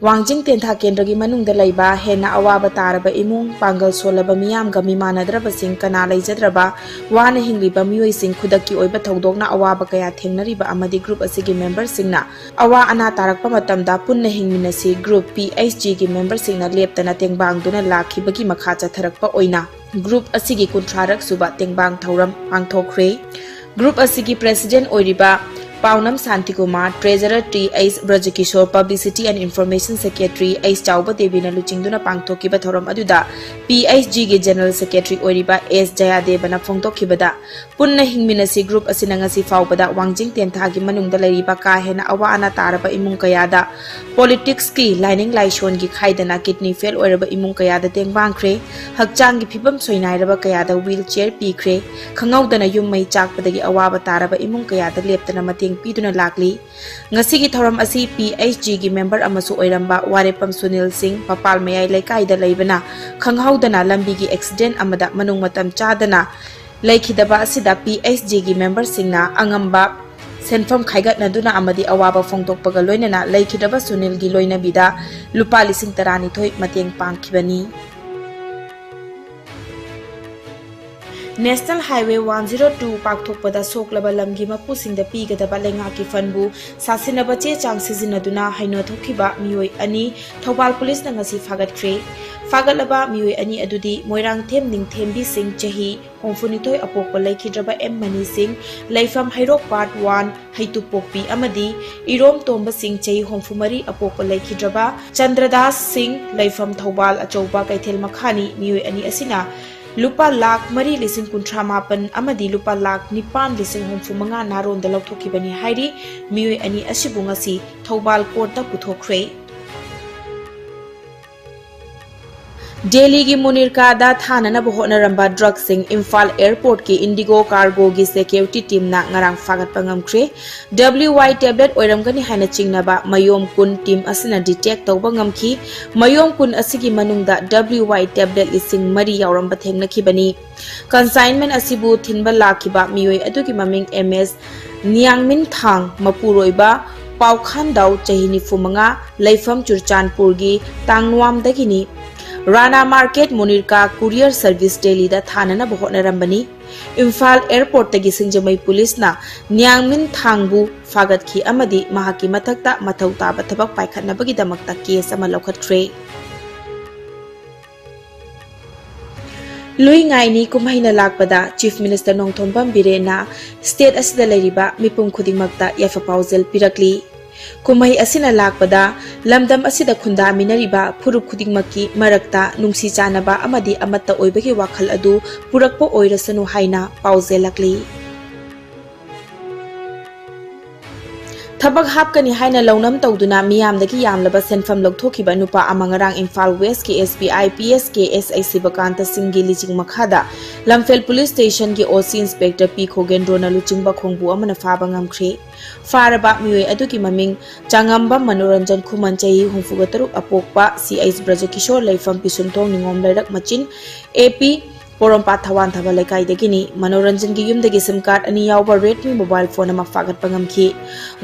वांजिंग तेंथा केंद्र की मनुंगदा लैबा हेना अवाब तारबा इमुंग पांगल सोलबा मियाम गा मिमानद्रबा सिंग कना लैजद्रबा वाना हिंगलिबा मियोय सिंग खुदकी ओइबा थौदोकना अवाब कया थेंगनरिबा अमदि ग्रुप असिगी मेंबर सिंगना अवा अना तारकपा मतमदा पुन्ना हिंगमिनसी ग्रुप PHG की मेंबर सिंगना लेप्तना तेंगबांगदुना लाखिबगी मखा चथरकपा ओइना ग्रुप असिगी कुंथ्रारक सुबा तेंगबांग थौरम पांगथोखरे ग्रुप असिगी प्रेसिडेंट ओइरिबा Paonam Shanti Kumar treasurer TH Brajakishore publicity and information secretary H Chaoba देवीना लुचिंगदुना पांगथोकिबा थौरम अदुदा PHG के जनरल सेक्रेटरी ओइरिबा S जयादेवना फोंगथोकिबदा पुन्ना हिंगमिनसी ग्रुप असिना ngasi फाउबदा वांजिंग तेंथागी मनुंगदा लैरिबा का हेना अवा अना तारबा इमुंग कयादा पॉलिटिक्स की लाइनिंग लाइशोन की खाइदना किडनी फेल ओइरबा इमुंग कयादा तेंगबांगख्रे हकचांग की फिबम सोइनाइरबा कयादा व्हील चेयर पीख्रे खंगौदना युम मै चाकपदगी अवाबा तारबा इमुंग कयादा लेप्तना मतेंग पीदुना लाकली ngasi की थौरम असि PHG की मेंबर अमसु ओइरंबा वारेपम सुनील सिंह पपाल मयाई लेकाइदा लैबना खंगौदना लंबी की एक्सीडेंट अमदा मनुंग मतम चादना लैखिदबा असिदा PHG की मेंबर सिंगना अंगंबा सेंफम खाइगतनदुना अमदी अवाबा फोंगतोकपगा लोइनना लैखिदबा सुनील की लोइनबिदा लुपा लिसिंग तरानिथोय मतेंग पांगखिबनी नेशनल हाईवे 102 पाकथोकपदा सोकलबा लमगी मपुसिंगदा पीगदबा लेंगाकी फनबु सासिनबा चे चांग सिजिनदुना हाइनोथोखिबा मियोय अनि थौबाल पुलिस ना ngasi फागतख्रे फागलबा मियोय अनि अदुदी मोइरांग थेम निंगथेमबी सिंह चही होंफुनिथोय अपोकपा लैखिद्रबा एम मनी सिंह लैफम हाइरोक पार्ट 1 हाइतुपोकपी अमदी इरोम तोंबा सिंह चही होंफुमरी अपोकपा लैखिद्रबा चंद्रदास सिंह लैफम थौबाल अचौबा कैथेल मखानी मियोय अनि असिना लुपा लाख मरी लिसिंग कुंथ्रा मापन अमदी लुपा लाख निपान लिसिंग होंफु मंगा नारोंदा लौथोखिबनी हाइरी मियोय अनि असिबु ngasi थौबाल कोर्टा पुथोखरे दिल्ली की मुनिरकादा थाना होनरंबा ड्रग्सिंग इम्फाल एयरपोर्ट की इंडिगो कार्गो की सिक्योरिटी टीम ना ngarang फागतपा ngamkhre WY tablet ओइरमगनी हाइना चिंगनबा मयोम कुन टीम असिना डिटेक्ट तौबा ngamखी मयोम कुन असिगी मनुंगदा WY tablet लिसिंग मरी यावरंबा थेंगनखिबनी कंसाइनमेंट असिबु थिनबा लाखिबा मियोय अदुगी ममिंग MS नियांगमिन थांग मपुरोइबा पाउखानदाउ चही निफुमंगा लैफम चुरचानपुर की तांगवामदगिनी Rana market Munirka courier service Delhi दा थाना होनरंबनी इम्फाल एयरपोर्ट तगी सिंजमई पुलिस ना न्यांगमिन थांगबु फागतखी अमदी महाकी मथक्ता मथौ ताबा थबक पाइखनबगी दमक्ता केस अमा लौखतख्रे लुइंगाइनी कुमहैना लाकपदा चीफ मिनिस्टर नोंथोंबम बिरेना स्टेट असिदा लैरिबा मिपुम खुदिंगमक्ता याफा पाउजेल पिरकली कुमई असिना लाकपदा लमदम असिदा खुंदा मिनरिबा फुरुप खुदिंगमक्की मरक्ता नुंसी चानबा अमदी अमत्ता ओइबगी वाखल अदु पुरकपो ओइरसनु हाइना पाउजेलकली थबक हापकनी हाइना लौनम तौदुना मियामदगी यामलबा सेनफम लौथोखिबा नुपा अमंगरांग इम्फाल वेस्ट के SBI PSK SIC बकांत सिंगी लिचिंग मखादा लमफेल पुलिस स्टेशन के OC इंस्पेक्टर P खोगेंद्रो ना लुचिंगबा खोंगबु अमना फाबा ngamkhre फारबा मियोय अदुगी ममिंग चांगंबा मनोरंजन खुमन चही हुंफुगतरु अपोकपा CH ब्रजकिशोर लैफम पिसुनथोंग निंगोम लैरक मचिन AP पोरमपा थवान थबा लेकाइदगिनी मनोरंजन की युमदगी सिम कार्ड अनि यावबा रेडमी मोबाइल फोन अमा फागतपा ngamखी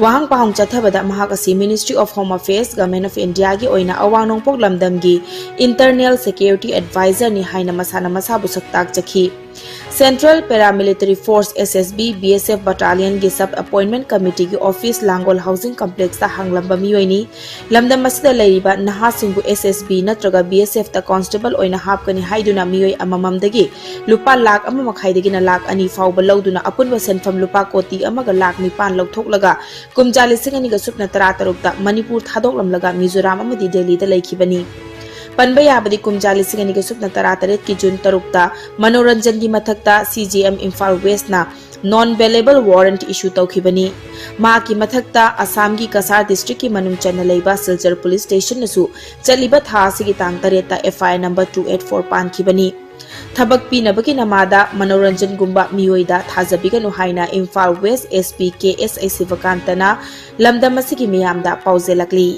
वाहंग पाहुंग चथबदा महाक असि ministry of home affairs government of India की ओइना अवांग नोंपोक लमदमगी इंटरनल सिक्योरिटी एडवाइजर नि हाइना मसाना मसाबु सक्ताक चखी central paramilitary force SSB BSF battalion की सब अपॉइंटमेंट कमिटी की ऑफिस लांगोल हाउसिंग कॉम्प्लेक्स ता हांगलंबा मियोइनी लमदम मसिदा लैरिबा नहा सिंगु SSB नत्रगा BSF ता कांस्टेबल ओइना हापकनी हाइदुना मियोय अमममदगी लुपा लाख अमा मखाइदगिना लाख अनि फाउबा लौदुना अपुनबा सेनफम लुपा कोटी अमागा लाख निपान लौथोकलगा कुमजा लिसिंग अनिगा सुपना तरा तरुकता मणिपुर थादोकलमलगा मिजोराम अमदी दिल्ली दा लैखिबनी पनबा याबदी कुमजा लिसिंग अनिगा सुपना तरा तरेत की जून तरुकता मनोरंजन की मथक्ता CGM इम्फाल वेस्ट ना नॉन वेलेबल वारंट इशू तौखिबनी मा की मथक्ता असम की कसार डिस्ट्रिक्ट की मनुंग चन्ना लैबा सिलचर पुलिस स्टेशन नसु चलिबा था सिगी तांग तरेता FIR नंबर 284 पानखिबनी थबक पीनबगी नमादा मनोरंजन गुंबा मियोइदा थाजबिगनु हाइना इम्फाल वेस्ट SP KSIC वकांतना लमदम असिगी मियामदा पाउजेलकली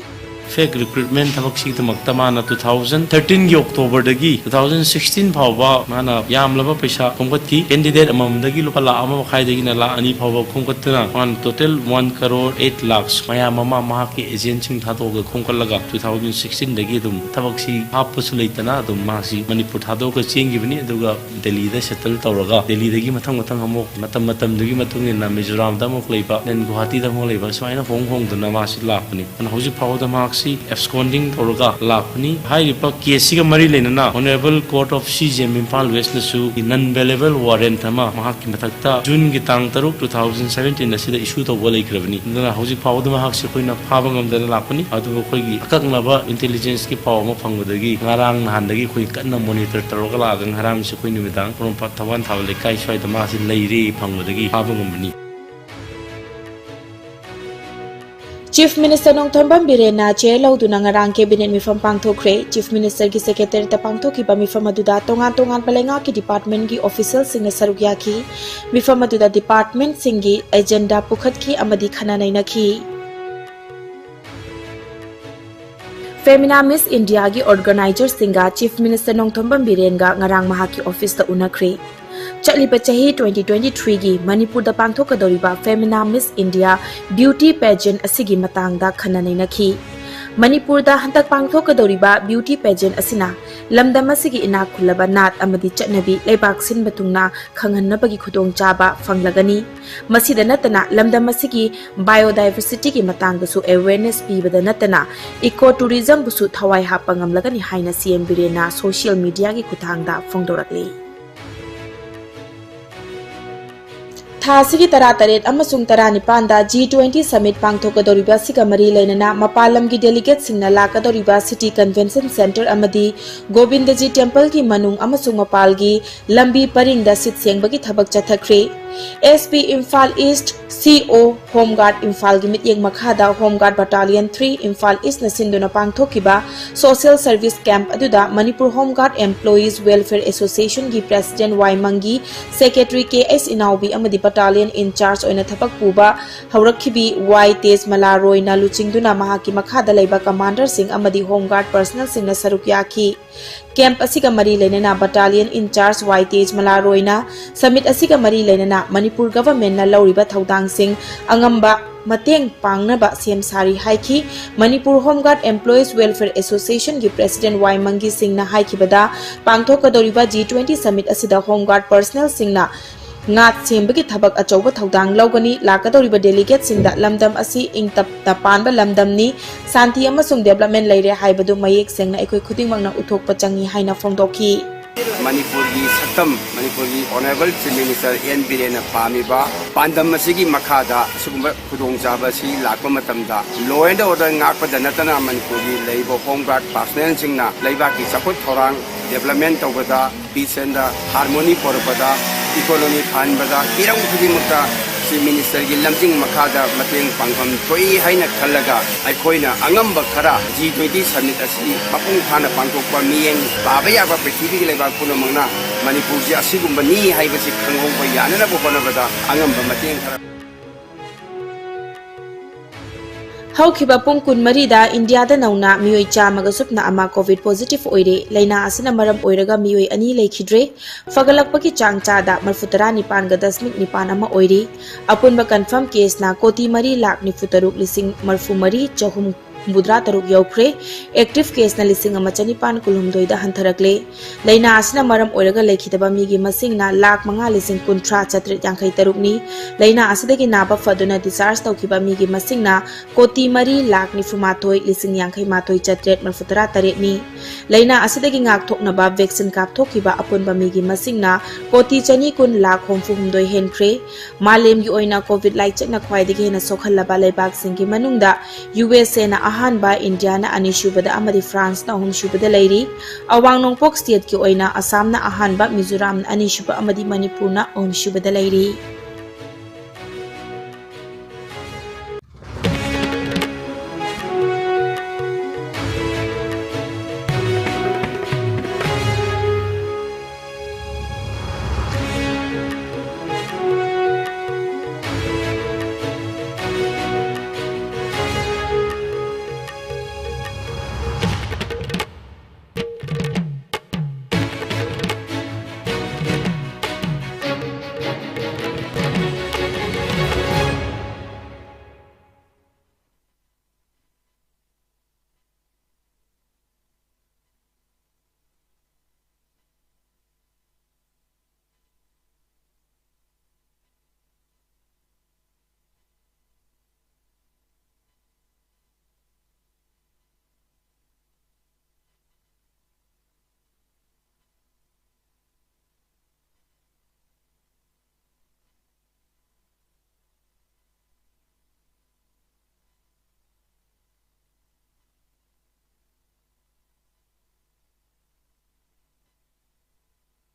fake recruitment thawak si tamakta mana 2013 gi October dagi 2016 phawba mana yamlaba paisa khomkatki candidate amamdagi lupa la ama khai dagi na la ani phawba khomkatna on total 1 crore 8 lakhs maya mama mahaki agent sing thadoga khomkalaga 2016 dagi dum thawak si hapus leitana dum masi Manipur thadoga chengi bani aduga Delhi da settle tawraga Delhi dagi mathang amok matam dagi matung na Mizoram da mok leiba then Guwahati da mok leiba smaina hong duna masi lakpani an hoji phawda maksi absconding tawraga lakpani hai ripa case ga mari lenana honorable court of CJM Imphal West na su non available warrant ama mahaki mathakta June gi tang 3 2017 asida issue tawba leikrabani duna hoji phawda mahakse koina phaba ngamdana lakpani adu khoigi akaknaba intelligence ki paw ma phangudagi ngarang nahandagi khoi kanna monitor tawraga lagang haram se khoi numidang from pathawan thawle kai swai da masi leiri phangudagi phaba ngambani Chief Minister Nongthombam Birena chair lauduna ngarang cabinet mifam pangthokre Chief Minister gi secretary ta pangthokiba mifam aduda tongan palenga ki department gi official singna sarukya ki mifam aduda department singi agenda pukhat ki amadi khana naina ki Femina Miss India gi organizer singa Chief Minister Nongthombam Birenga ngarang mahaki office ta unakre Chaliba chahi 2023 gi Manipur da pangthokadoriba Femina Miss India Beauty Pageant asigi matangda khananai nakhi Manipur da hantak pangthokadoriba Beauty Pageant asina lamdam asigi ina khulaba nat amadi chatnabi leibak sin batungna khanghanabagi khudong chaba fanglagani masida natana lamdam asigi biodiversity gi matangdasu awareness pibada natana ecotourism busu thawai hapangam lagani haina CM Birena social media gi kuthangda phongdorakli Thasigi tara taret amasung tara nipanda G20 summit pangthokadoriba siga mari leinana mapalam gi delegate singna lakadoriba city convention center amadi Govindaji temple gi manung amasung mapal gi lambi paringda sit sengbagi thabak chathakre SP Imphal East CO Homeguard Imphal gi mityeng makhada Homeguard Battalion 3 Imphal East na sinduna pangthokiba social service camp aduda Manipur Homeguard Employees Welfare Association gi President Waimangi Secretary KS Inaubi amadi battalion in charge oina thapak puba haurakhibi Y Tej Malaroi na luchingduna mahaki makhada leiba commander sing amadi Homeguard personnel singna sarukya ki camp asiga mari lenana battalion in charge Y Tej Malaroi na summit asiga mari lenana Manipur government na lauriba thaudang sing angamba mateng pangnaba CM Sari haiki Manipur Homeguard Employees Welfare Association gi President Waimangi Singh na haikibada pangthokadoriba G20 summit asida Homeguard personnel singna ngat sembagi thabak achauba thaudang lawgani lakadoriba delegate singda lamdam asi ingtap tapanba lamdam ni santi amasung development leire haibadu mayek sengna ekoi khudingmangna uthokpa changi haina phongdokhi Manipur gi saktam Manipur gi honorable chief minister N Birena pamiba pandam asigi makhada sugumba khudong jaba si lakpa matamda law and order ngakpa danatana Manipur gi leibo Homeguard personnel singna leiba ki support thorang development tawbada peace and harmony porpada economy phanbada irang khudimukta chief minister gi lamjing makhada mateng pangpham thoi haina khallaga aikoina angamba khara G20 summit asi mapung thana pangthokpa miyeng baba yaba prithvi gi leiba punamangna Manipur ji asigumba ni haibasi khangongba yanana bobanabada angamba mateng khara Haukiba pung kun marida India da nauna miyoi chamaga supna ama COVID positive oire laina asina maram oiraga miyoi ani leikhidre fagalakpaki changcha da marfutara nipan ga dasmik nipan ama oire apunba confirm case na koti mari lak ni futaruk lising marfu mari chahum Budra taruk yaukre active case na lising ama chanipan kulhumdoi da hantarakle laina asina maram oiraga leikhidaba migi masing na lak manga lising kuntra chatrit yangkai taruk ni laina asidagi naba faduna discharge tawkiba migi masing na koti mari lak ni fumathoi lising yangkai mathoi chatret marfutara taret ni laina asidagi ngak thoknaba vaccine kap thokiba apunba migi masing na koti chani kun lak homfu humdoi henkre malem gi oina covid like chakna khwaidagi hena sokhallaba leibak singi manungda USA na ahanba India na ani shubada amadi France na hum shubada leiri awang nongpok state ki oina Assam na ahanba Mizoram na ani shuba amadi Manipur na hum shubada leiri